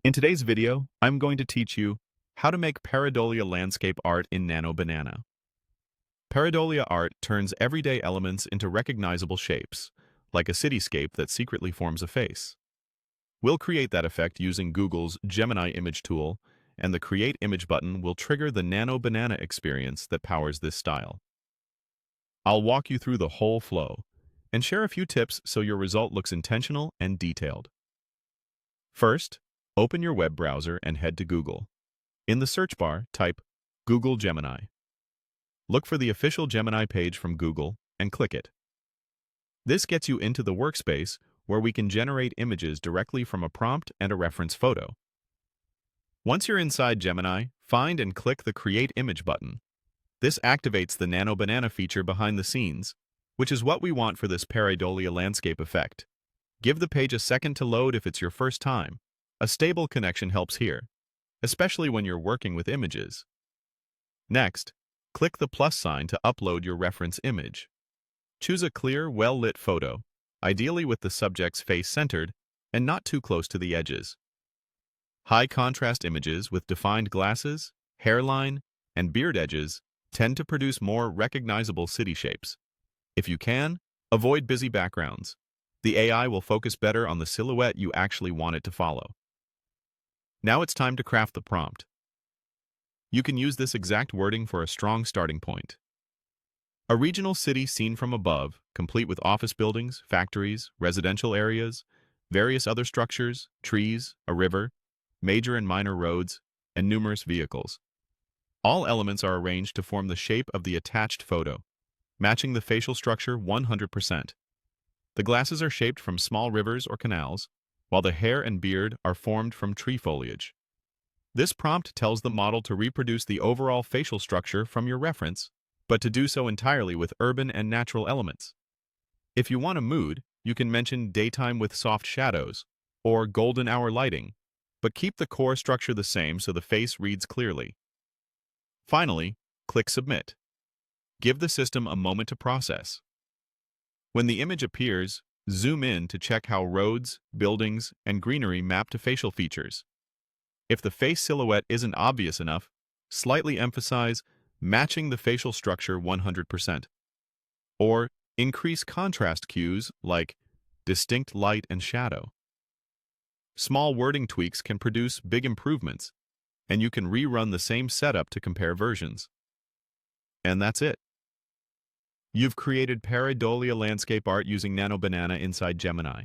In today's video, I'm going to teach you how to make Pareidolia landscape art in Nano Banana. Pareidolia art turns everyday elements into recognizable shapes, like a cityscape that secretly forms a face. We'll create that effect using Google's Gemini image tool, and the Create Image button will trigger the Nano Banana experience that powers this style. I'll walk you through the whole flow and share a few tips so your result looks intentional and detailed. First, open your web browser and head to Google. In the search bar, type Google Gemini. Look for the official Gemini page from Google and click it. This gets you into the workspace where we can generate images directly from a prompt and a reference photo. Once you're inside Gemini, find and click the Create Image button. This activates the Nano Banana feature behind the scenes, which is what we want for this Pareidolia landscape effect. Give the page a second to load if it's your first time. A stable connection helps here, especially when you're working with images. Next, click the plus sign to upload your reference image. Choose a clear, well-lit photo, ideally with the subject's face centered and not too close to the edges. High-contrast images with defined glasses, hairline, and beard edges tend to produce more recognizable city shapes. If you can, avoid busy backgrounds. The AI will focus better on the silhouette you actually want it to follow. Now it's time to craft the prompt. You can use this exact wording for a strong starting point. A regional city seen from above, complete with office buildings, factories, residential areas, various other structures, trees, a river, major and minor roads, and numerous vehicles. All elements are arranged to form the shape of the attached photo, matching the facial structure 100%. The glasses are shaped from small rivers or canals, while the hair and beard are formed from tree foliage. This prompt tells the model to reproduce the overall facial structure from your reference, but to do so entirely with urban and natural elements. If you want a mood, you can mention daytime with soft shadows, or golden hour lighting, but keep the core structure the same so the face reads clearly. Finally, click Submit. Give the system a moment to process. When the image appears, zoom in to check how roads, buildings, and greenery map to facial features. If the face silhouette isn't obvious enough, slightly emphasize matching the facial structure 100%. Or increase contrast cues like distinct light and shadow. Small wording tweaks can produce big improvements, and you can rerun the same setup to compare versions. And that's it. You've created Pareidolia landscape art using Nano Banana inside Gemini.